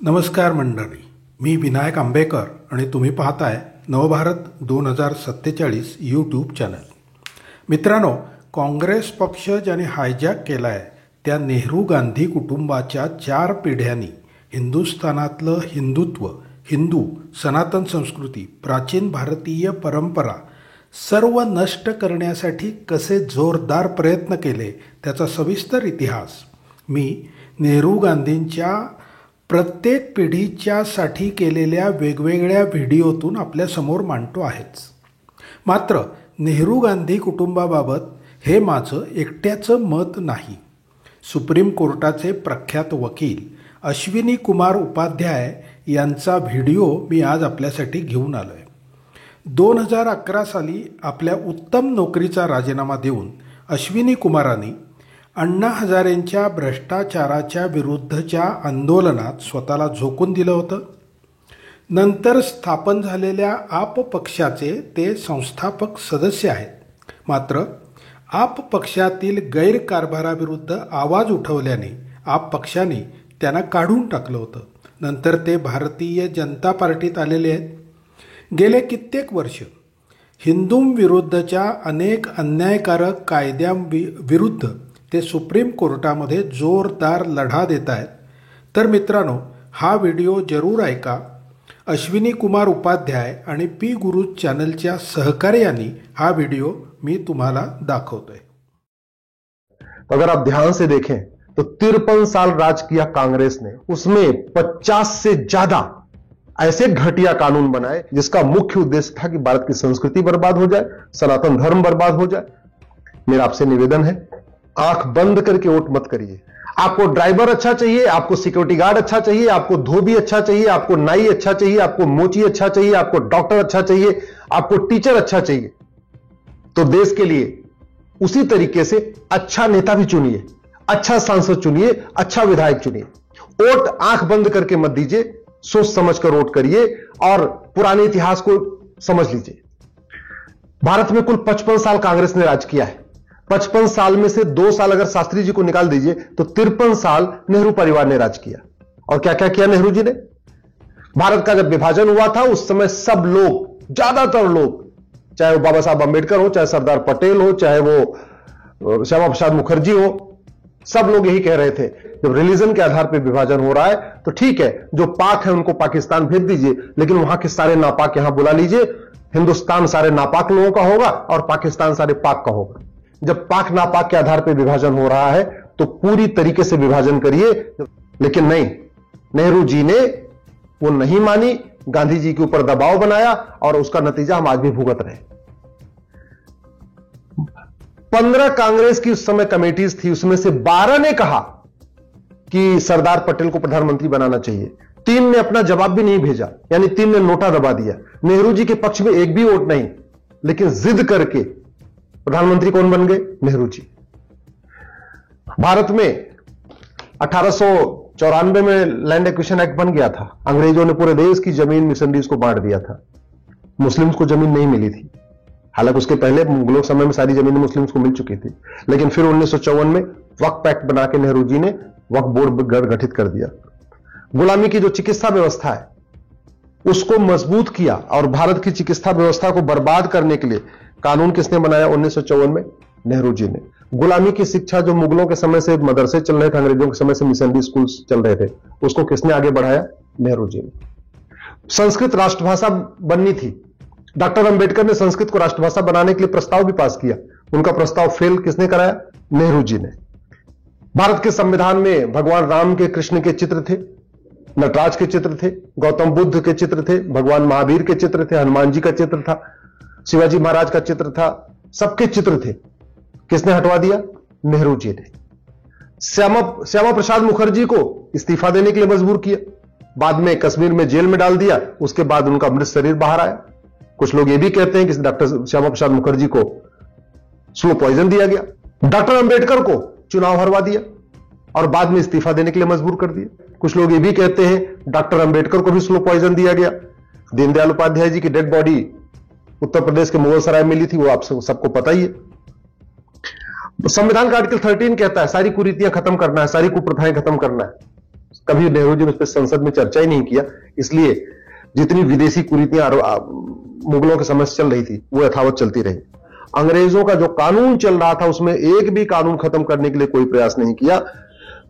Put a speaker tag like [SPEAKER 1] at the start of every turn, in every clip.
[SPEAKER 1] नमस्कार मंडळी, मी विनायक आंबेकर आणि तुम्ही पाहताय नवभारत 2047 यूट्यूब चॅनल. मित्रांनो, काँग्रेस पक्ष ज्याने हायजॅक केला आहे त्या नेहरू गांधी कुटुंबाच्या 4 पिढ्यांनी हिंदुस्थानातलं हिंदुत्व, हिंदू, सनातन संस्कृती, प्राचीन भारतीय परंपरा सर्व नष्ट करण्यासाठी कसे जोरदार प्रयत्न केले त्याचा सविस्तर इतिहास मी नेहरू गांधींच्या प्रत्येक पिढीच्यासाठी केलेल्या वेगवेगळ्या व्हिडिओतून आपल्यासमोर मांडतो आहेच. मात्र नेहरू गांधी कुटुंबाबाबत हे माझं एकट्याचं मत नाही. सुप्रीम कोर्टाचे प्रख्यात वकील अश्विनी कुमार उपाध्याय यांचा व्हिडिओ मी आज आपल्यासाठी घेऊन आलो आहे. 2011 साली आपल्या उत्तम नोकरीचा राजीनामा देऊन अश्विनी कुमारांनी अण्णा हजारेंच्या भ्रष्टाचाराच्या विरुद्धच्या आंदोलनात स्वतःला झोकून दिलं होतं. नंतर स्थापन झालेल्या आप पक्षाचे ते संस्थापक सदस्य आहेत. मात्र आप पक्षातील गैरकारभाराविरुद्ध आवाज उठवल्याने आप पक्षाने त्यांना काढून टाकलं होतं. नंतर ते भारतीय जनता पार्टीत आलेले आहेत. गेले कित्येक वर्ष हिंदूंविरुद्धच्या अनेक अन्यायकारक कायद्यांविरुद्ध ते सुप्रीम कोर्टामध्ये जोरदार लढा देत आहेत. तर मित्रांनो, हा व्हिडिओ जरूर ऐका. अश्विनी कुमार उपाध्याय आणि पी गुरु चॅनलच्या सहकार्याने हा व्हिडिओ मी तुम्हाला दाखवतोय.
[SPEAKER 2] अगर आप ध्यान से देखें तो 53 साल राज किया कांग्रेस ने, उसमें 50 से ज्यादा ऐसे घटिया कानून बनाए जिसका मुख्य उद्देश्य था कि भारत की संस्कृति बर्बाद हो जाए, सनातन धर्म बर्बाद हो जाए. मेरा आपसे निवेदन है, आंख बंद करके वोट मत करिए. आपको ड्राइवर अच्छा चाहिए, आपको सिक्योरिटी गार्ड अच्छा चाहिए, आपको धोबी अच्छा चाहिए, आपको नाई अच्छा चाहिए, आपको मोची अच्छा चाहिए, आपको डॉक्टर अच्छा चाहिए, आपको टीचर अच्छा चाहिए, तो देश के लिए उसी तरीके से अच्छा नेता भी चुनिए, अच्छा सांसद चुनिए, अच्छा विधायक चुनिए. वोट आंख बंद करके मत दीजिए, सोच समझ कर वोट करिए और पुराने इतिहास को समझ लीजिए. भारत में कुल 55 साल कांग्रेस ने राज किया है. 55 साल में से 2 साल अगर शास्त्री जी को निकाल दीजिए तो 53 साल नेहरू परिवार ने राज किया. और क्या क्या किया नेहरू जी ने? भारत का जब विभाजन हुआ था उस समय सब लोग, ज्यादातर लोग, चाहे वो बाबा साहब अंबेडकर हो, चाहे सरदार पटेल हो, चाहे वो श्यामा प्रसाद मुखर्जी हो, सब लोग यही कह रहे थे जब रिलीजन के आधार पर विभाजन हो रहा है तो ठीक है, जो पाक है उनको पाकिस्तान भेज दीजिए, लेकिन वहां के सारे नापाक यहां बुला लीजिए. हिंदुस्तान सारे नापाक लोगों का होगा और पाकिस्तान सारे पाक का होगा. जब पाक नापाक के आधार पर विभाजन हो रहा है तो पूरी तरीके से विभाजन करिए. लेकिन नहीं, नेहरू जी ने वो नहीं मानी, गांधी जी के ऊपर दबाव बनाया और उसका नतीजा हम आज भी भुगत रहे. 15 कांग्रेस की उस समय कमेटीज थी, उसमें से 12 ने कहा कि सरदार पटेल को प्रधानमंत्री बनाना चाहिए. 3 ने अपना जवाब भी नहीं भेजा, यानी 3 ने नोटा दबा दिया. नेहरू जी के पक्ष में एक भी वोट नहीं, लेकिन जिद करके प्रधानमंत्री कौन बन गए? नेहरू जी. भारत में 1894 में लैंड एक्विजिशन एक्ट बन गया था. अंग्रेजों ने पूरे देश की जमीन मिशनरीज को बांट दिया था. मुस्लिम्स को जमीन नहीं मिली थी. हालांकि उसके पहले मुगलों के समय में सारी जमीनें मुस्लिम्स को मिल चुकी थी. लेकिन फिर 1954 में वक्फ एक्ट बना के नेहरू जी ने वक्फ बोर्ड गठित कर दिया. गुलामी की जो चिकित्सा व्यवस्था है उसको मजबूत किया और भारत की चिकित्सा व्यवस्था को बर्बाद करने के लिए कानून किसने बनाया? 1954 में नेहरू जी ने. गुलामी की शिक्षा जो मुगलों के समय से मदरसे चल रहे थे, अंग्रेजों के समय से मिशनरी स्कूल्स चल रहे थे, उसको किसने आगे बढ़ाया? नेहरू जी ने. संस्कृत राष्ट्रभाषा बननी थी. डॉक्टर अंबेडकर ने संस्कृत को राष्ट्रभाषा बनाने के लिए प्रस्ताव भी पास किया. उनका प्रस्ताव फेल किसने कराया? नेहरू जी ने. भारत के संविधान में भगवान राम के, कृष्ण के चित्र थे, नटराज के चित्र थे, गौतम बुद्ध के चित्र थे, भगवान महावीर के चित्र थे, हनुमान जी का चित्र था, शिवाजी महाराज का चित्र था, सबके चित्र थे. किसने हटवा दिया? नेहरू जी ने. श्यामा प्रसाद मुखर्जी को इस्तीफा देने के लिए मजबूर किया. बाद में कश्मीर में जेल में डाल दिया. उसके बाद उनका मृत शरीर बाहर आया. कुछ लोग ये भी कहते हैं कि डॉक्टर श्यामा प्रसाद मुखर्जी को स्लो पॉइजन दिया गया. डॉक्टर अंबेडकर को चुनाव हरवा दिया और बाद में इस्तीफा देने के लिए मजबूर कर दिया. कुछ लोग ये भी कहते हैं डॉक्टर अंबेडकर को भी स्लो पॉइजन दिया गया. दीनदयाल उपाध्याय जी की डेड बॉडी उत्तर प्रदेश के मुगल सराय में मिली थी, वो आप सबको पता ही है. संविधान का आर्टिकल 13 कहता है सारी कुरीतियां खत्म करना है, सारी कुप्रथाएं खत्म करना है. कभी नेहरू जी ने उस पर संसद में चर्चा ही नहीं किया। इसलिए जितनी विदेशी कुरीतियां मुगलों के समय से चल रही थी वो यथावत चलती रही। अंग्रेजों का जो कानून चल रहा था उसमें एक भी कानून खत्म करने के लिए कोई प्रयास नहीं किया।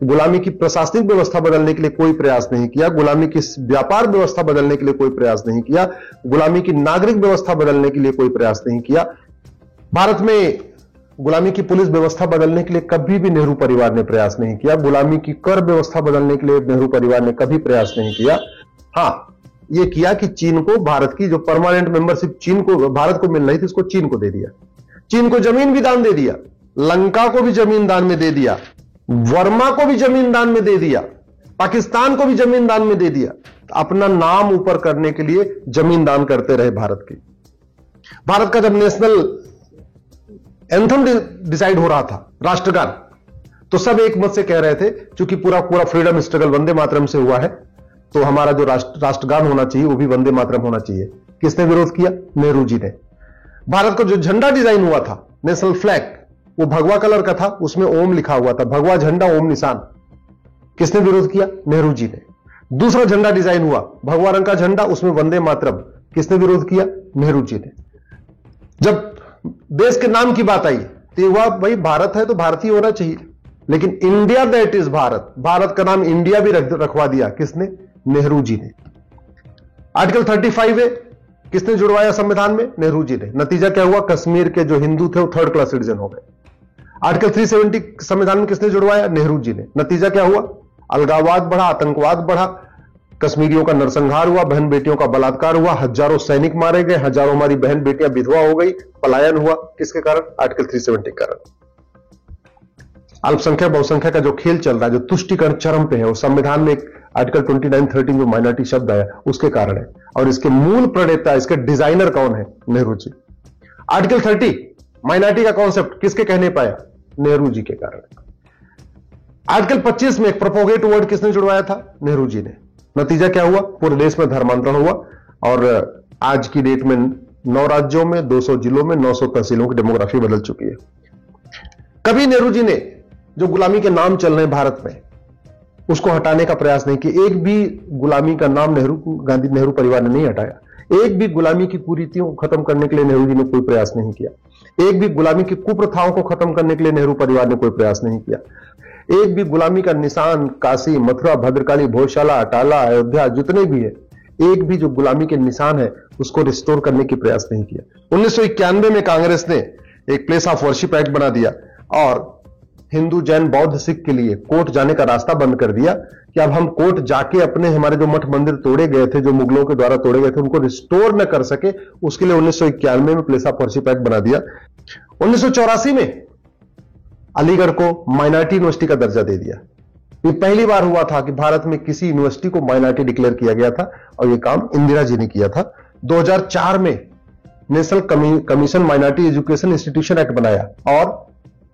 [SPEAKER 2] गुलामी की प्रशासनिक व्यवस्था बदलने के लिए कोई प्रयास नहीं किया। गुलामी की व्यापार व्यवस्था बदलने के लिए कोई प्रयास नहीं किया। गुलामी की नागरिक व्यवस्था बदलने के लिए कोई प्रयास नहीं किया। भारत में गुलामी की पुलिस व्यवस्था बदलने के लिए कभी भी नेहरू परिवार ने प्रयास नहीं किया। गुलामी की कर व्यवस्था बदलने के लिए नेहरू परिवार ने कभी प्रयास नहीं किया। हां, यह किया कि चीन को, भारत की जो परमानेंट मेंबरशिप चीन को, भारत को मिल रही थी, उसको चीन को दे दिया। चीन को जमीन भी दान दे दिया, लंका को भी जमीन दान में दे दिया, वर्मा को भी जमीन दान में दे दिया, पाकिस्तान को भी जमीन दान में दे दिया। अपना नाम ऊपर करने के लिए जमीन दान करते रहे भारत की। भारत का जब नेशनल एंथम डिसाइड हो रहा था, राष्ट्रगान, तो सब एक मत से कह रहे थे क्योंकि पूरा फ्रीडम स्ट्रगल वंदे मातरम से हुआ है, तो हमारा जो राष्ट्रगान होना चाहिए वो भी वंदे मातरम होना चाहिए। किसने विरोध किया? नेहरू जी ने। भारत का जो झंडा डिजाइन हुआ था, नेशनल फ्लैग, वो भगवा कलर का था, उसमें ओम लिखा हुआ था, भगवा झंडा ओम निशान। किसने विरोध किया? नेहरू जी ने। दूसरा झंडा डिजाइन हुआ, भगवा रंग का झंडा, उसमें वंदे मातरम। किसने विरोध किया? नेहरू जी ने। जब देश के नाम की बात आई तो हुआ भाई भारत है तो भारतीय होना चाहिए, लेकिन India that is Bharat, Bharat का नाम इंडिया भी रखवा दिया। किसने? नेहरू जी ने। आर्टिकल 35 है, किसने जुड़वाया संविधान में? नेहरू जी ने। नतीजा क्या हुआ? कश्मीर के जो हिंदू थे वो थर्ड क्लास सिटीजन हो गए। आर्टिकल 370 संविधान में किसने जुड़वाया? नेहरू जी ने। नतीजा क्या हुआ? अलगाववाद बढ़ा, आतंकवाद बढ़ा, कश्मीरियों का नरसंहार हुआ, बहन बेटियों का बलात्कार हुआ, हजारों सैनिक मारे गए, हजारों हमारी बहन बेटियां विधवा हो गई, पलायन हुआ। किसके कारण? आर्टिकल 370 के कारण। अल्पसंख्यक बहुसंख्यक का जो खेल चल रहा है, जो तुष्टिकरण चरम पे है, वो संविधान में एक आर्टिकल 29-13 जो माइनॉरिटी शब्द आया उसके कारण है। और इसके मूल प्रणेता, इसके डिजाइनर कौन है? नेहरू जी। आर्टिकल 30 माइनॉरिटी का कॉन्सेप्ट किसके कहने पाया? नेहरू जी के कारण। आर्टिकल 25 में एक प्रोपोगेट वर्ड किसने जुड़वाया था? नेहरू जी ने। नतीजा क्या हुआ? पूरे देश में धर्मांतरण हुआ और आज की डेट में 9 राज्यों में, 200 जिलों में, 900 तहसीलों की डेमोग्राफी बदल चुकी है। कभी नेहरू जी ने जो गुलामी के नाम चल रहे हैं भारत में, उसको हटाने का प्रयास नहीं किया। एक भी गुलामी का नाम नेहरू परिवार ने नहीं हटाया। एक भी गुलामी की कुरीतियों को खत्म करने के लिए नेहरू जी ने कोई प्रयास नहीं किया। एक भी गुलामी की कुप्रथाओं को खत्म करने के लिए नेहरू परिवार ने कोई प्रयास नहीं किया। एक भी गुलामी का निशान काशी, मथुरा, भद्रकाली, भोजशाला, अटाला, अयोध्या, जितने भी है, एक भी जो गुलामी के निशान है उसको रिस्टोर करने की प्रयास नहीं किया। 1991 में कांग्रेस ने एक प्लेस ऑफ वर्शिप एक्ट बना दिया और हिंदू, जैन, बौद्ध, सिख के लिए कोर्ट जाने का रास्ता बंद कर दिया कि अब हम कोर्ट जाके अपने हमारे जो मठ मंदिर तोड़े गए थे, जो मुगलों के द्वारा तोड़े गए थे, उनको रिस्टोर न कर सके, उसके लिए 1991 में प्लेस ऑफ वर्शिप एक्ट बना दिया। 1984 में अलीगढ़ को माइनॉरिटी यूनिवर्सिटी का दर्जा दे दिया। ये पहली बार हुआ था कि भारत में किसी यूनिवर्सिटी को माइनॉरिटी डिक्लेयर किया गया था और यह काम इंदिरा जी ने किया था। 2004 में national commission minority education institution act बनाया और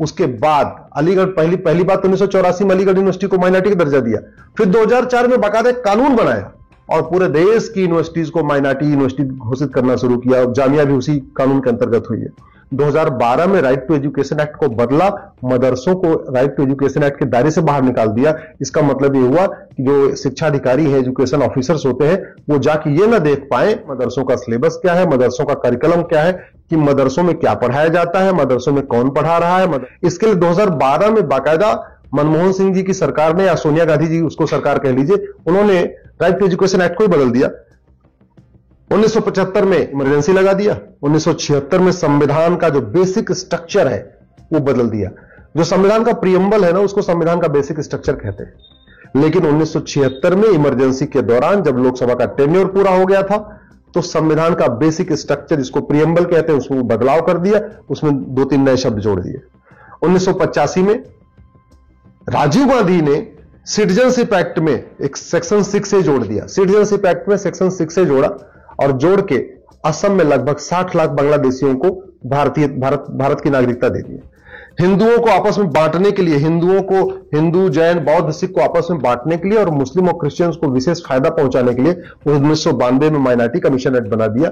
[SPEAKER 2] उसके बाद अलीगढ़ पहली बात 1984 में अलीगढ़ यूनिवर्सिटी को माइनॉरिटी का दर्जा दिया। फिर 2004 में बाकायदा एक कानून बनाया और पूरे देश की यूनिवर्सिटीज को माइनॉरिटी यूनिवर्सिटी घोषित करना शुरू किया और जामिया भी उसी कानून के अंतर्गत हुई है। 2012 में राइट टू एजुकेशन एक्ट को बदला, मदरसों को राइट टू एजुकेशन एक्ट के दायरे से बाहर निकाल दिया। इसका मतलब ये हुआ कि जो शिक्षा अधिकारी है, एजुकेशन ऑफिसर्स होते हैं, वो जाके ये ना देख पाए मदरसों का सिलेबस क्या है, मदरसों का करिकुलम क्या है, कि मदरसों में क्या पढ़ाया जाता है, मदरसों में कौन पढ़ा रहा है। इसके लिए 2012 में बाकायदा मनमोहन सिंह जी की सरकार ने, या सोनिया गांधी जी उसको सरकार कह लीजिए, उन्होंने राइट टू एजुकेशन एक्ट को ही बदल दिया। 1975 में इमरजेंसी लगा दिया। 1976 में संविधान का जो बेसिक स्ट्रक्चर है वो बदल दिया। जो संविधान का प्रियम्बल है ना, उसको संविधान का बेसिक स्ट्रक्चर कहते हैं। लेकिन 1976 में इमरजेंसी के दौरान जब लोकसभा का टेन्योर पूरा हो गया था, तो संविधान का बेसिक स्ट्रक्चर, जिसको प्रियम्बल कहते हैं, उसमें बदलाव कर दिया, उसमें 2-3 नए शब्द जोड़ दिए। 1985 में राजीव गांधी ने सिटीजनशिप एक्ट में एक सेक्शन 6 से जोड़ दिया। सिटीजनशिप एक्ट में सेक्शन 6 से जोड़ा और जोड़ के असम में लगभग 60 लाख बांग्लादेशियों को भारत की नागरिकता दे दी। हिंदुओं को आपस में बांटने के लिए, हिंदू, जैन, बौद्ध, सिख को आपस में बांटने के लिए और मुस्लिम और क्रिश्चियंस को विशेष फायदा पहुंचाने के लिए 1992 में माइनॉरिटी कमीशन एक्ट बना दिया।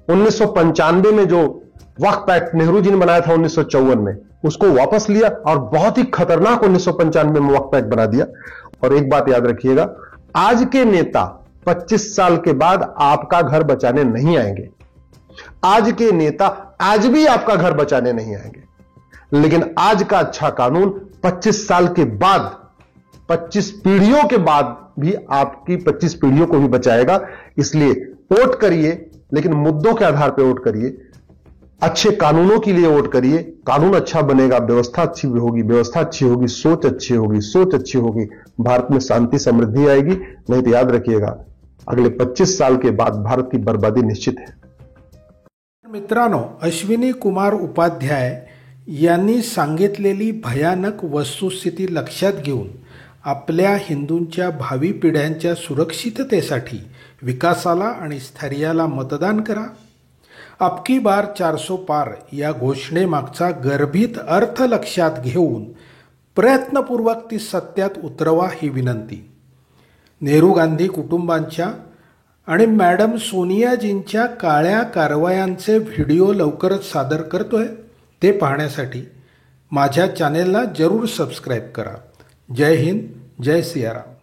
[SPEAKER 2] 1995 में जो वक्फ एक्ट नेहरू जी ने बनाया था 1954 में, उसको वापस लिया और बहुत ही खतरनाक 1995 में वक्फ एक्ट बना दिया। और एक बात याद रखिएगा, आज के नेता 25 साल के बाद आपका घर बचाने नहीं आएंगे। आज के नेता आज भी आपका घर बचाने नहीं आएंगे, लेकिन आज का अच्छा कानून 25 साल के बाद, 25 पीढ़ियों के बाद भी आपकी 25 पीढ़ियों को भी बचाएगा। इसलिए वोट करिए, लेकिन मुद्दों के आधार पर वोट करिए, अच्छे कानूनों के लिए वोट करिए। कानून अच्छा बनेगा, व्यवस्था अच्छी होगी, व्यवस्था अच्छी होगी, सोच अच्छी होगी, सोच अच्छी होगी, भारत में शांति समृद्धि आएगी। नहीं तो याद रखिएगा, अगले 25 साल के बाद भारत की बर्बादी निश्चित है।
[SPEAKER 1] मित्रांनो, अश्विनी कुमार उपाध्याय यांनी सांगितलेली भयानक वस्तुस्थिती लक्षात घेऊन आपल्या हिंदूंच्या भावी पिढ्यांच्या सुरक्षिततेसाठी विकासाला आणि स्थैर्याला मतदान करा। अबकी बार 400 पार या घोषणेमागचा गर्भित अर्थ लक्षात घेऊन प्रयत्नपूर्वक ती सत्यात उतरवा ही विनंती। नेहरू गांधी कुटुंबांच्या आणि मॅडम सोनियाजींच्या काळ्या कारवायांचे व्हिडिओ लवकरच सादर करतोय, ते पाहण्यासाठी माझ्या चॅनेलला जरूर सबस्क्राईब करा। जय हिंद, जय सियाराम।